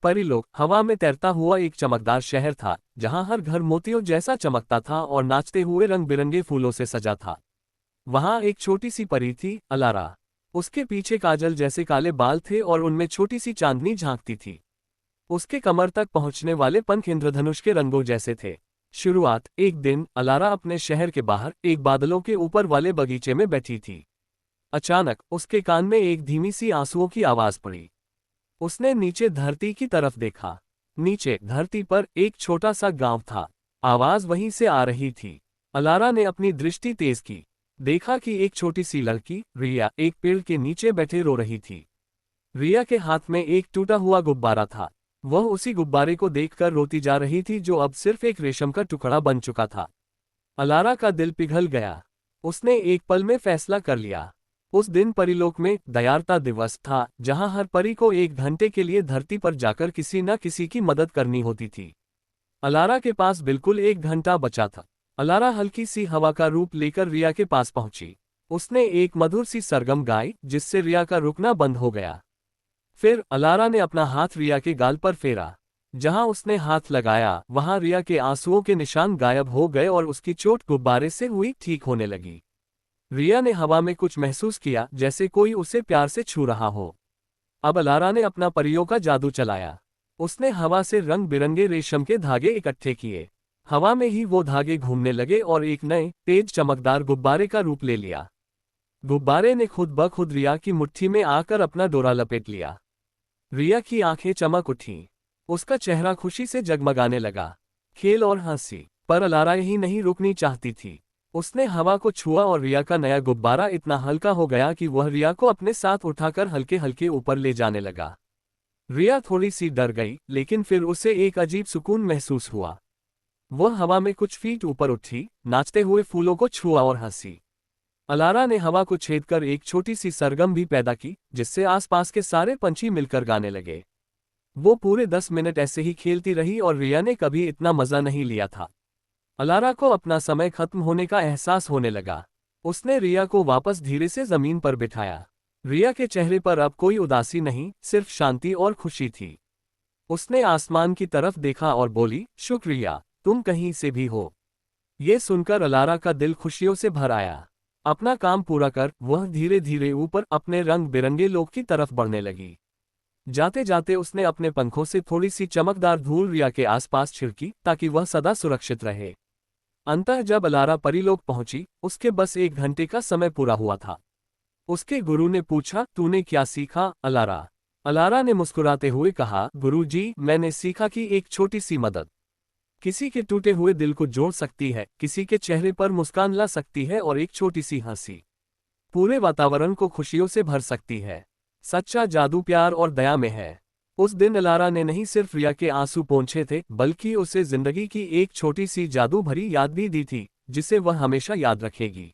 परिलोक हवा में तैरता हुआ एक चमकदार शहर था, जहां हर घर मोतियों जैसा चमकता था और नाचते हुए रंग बिरंगे फूलों से सजा था। वहां एक छोटी सी परी थी, अलारा। उसके पीछे काजल जैसे काले बाल थे और उनमें छोटी सी चांदनी झांकती थी। उसके कमर तक पहुंचने वाले पंख इंद्रधनुष के रंगों जैसे थे। शुरुआत एक दिन अलारा अपने शहर के बाहर एक बादलों के ऊपर वाले बगीचे में बैठी थी। अचानक उसके कान में एक धीमी सी आंसुओं की आवाज पड़ी। उसने नीचे धरती की तरफ देखा। नीचे धरती पर एक छोटा सा गांव था। आवाज वहीं से आ रही थी। अलारा ने अपनी दृष्टि तेज की। देखा कि एक छोटी सी लड़की रिया एक पेड़ के नीचे बैठे रो रही थी। रिया के हाथ में एक टूटा हुआ गुब्बारा था। वह उसी गुब्बारे को देखकर रोती जा रही थी, जो अब सिर्फ एक रेशम का टुकड़ा बन चुका था। अलारा का दिल पिघल गया। उसने एक पल में फैसला कर लिया। उस दिन परीलोक में दयालुता दिवस था, जहां हर परी को 1 घंटे के लिए धरती पर जाकर किसी न किसी की मदद करनी होती थी। अलारा के पास बिल्कुल 1 घंटा बचा था। अलारा हल्की सी हवा का रूप लेकर रिया के पास पहुंची। उसने एक मधुर सी सरगम गाई, जिससे रिया का रुकना बंद हो गया। फिर अलारा ने अपना हाथ रिया के गाल पर फेरा। जहां उसने हाथ लगाया, वहां रिया के आंसुओं के निशान गायब हो गए और उसकी चोट गुब्बारे से हुई ठीक होने लगी। रिया ने हवा में कुछ महसूस किया, जैसे कोई उसे प्यार से छू रहा हो। अब अलारा ने अपना परियों का जादू चलाया। उसने हवा से रंग बिरंगे रेशम के धागे इकट्ठे किए। हवा में ही वो धागे घूमने लगे और एक नए तेज चमकदार गुब्बारे का रूप ले लिया। गुब्बारे ने खुद ब खुद रिया की मुट्ठी में आकर अपना डोरा लपेट लिया। रिया की आंखें चमक उठीं। उसका चेहरा खुशी से जगमगाने लगा। खेल और हंसी। पर अलारा यही नहीं रुकनी चाहती थी। उसने हवा को छुआ और रिया का नया गुब्बारा इतना हल्का हो गया कि वह रिया को अपने साथ उठाकर हल्के हल्के ऊपर ले जाने लगा। रिया थोड़ी सी डर गई, लेकिन फिर उसे एक अजीब सुकून महसूस हुआ। वह हवा में कुछ फीट ऊपर उठी, नाचते हुए फूलों को छुआ और हंसी। अलारा ने हवा को छेदकर एक छोटी सी सरगम भी पैदा की, जिससे आसपास के सारे पंछी मिलकर गाने लगे। वो पूरे 10 मिनट ऐसे ही खेलती रही और रिया ने कभी इतना मजा नहीं लिया था। अलारा को अपना समय खत्म होने का एहसास होने लगा। उसने रिया को वापस धीरे से जमीन पर बिठाया। रिया के चेहरे पर अब कोई उदासी नहीं, सिर्फ शांति और खुशी थी। उसने आसमान की तरफ देखा और बोली, शुक्रिया, तुम कहीं से भी हो। ये सुनकर अलारा का दिल खुशियों से भर आया। अपना काम पूरा कर वह धीरे धीरे ऊपर अपने रंग बिरंगे लोक की तरफ बढ़ने लगी। जाते जाते उसने अपने पंखों से थोड़ी सी चमकदार धूल रिया के आसपास छिड़की, ताकि वह सदा सुरक्षित रहे। अंततः जब अलारा परीलोक पहुंची, उसके बस 1 घंटे का समय पूरा हुआ था। उसके गुरु ने पूछा, तूने क्या सीखा, अलारा? अलारा ने मुस्कुराते हुए कहा, गुरुजी, मैंने सीखा कि एक छोटी सी मदद किसी के टूटे हुए दिल को जोड़ सकती है, किसी के चेहरे पर मुस्कान ला सकती है और एक छोटी सी हंसी पूरे वातावरण को खुशियों से भर सकती है। सच्चा जादू प्यार और दया में है। उस दिन अलारा ने नहीं सिर्फ रिया के आंसू पोंछे थे, बल्कि उसे जिंदगी की एक छोटी सी जादू भरी याद भी दी थी, जिसे वह हमेशा याद रखेगी।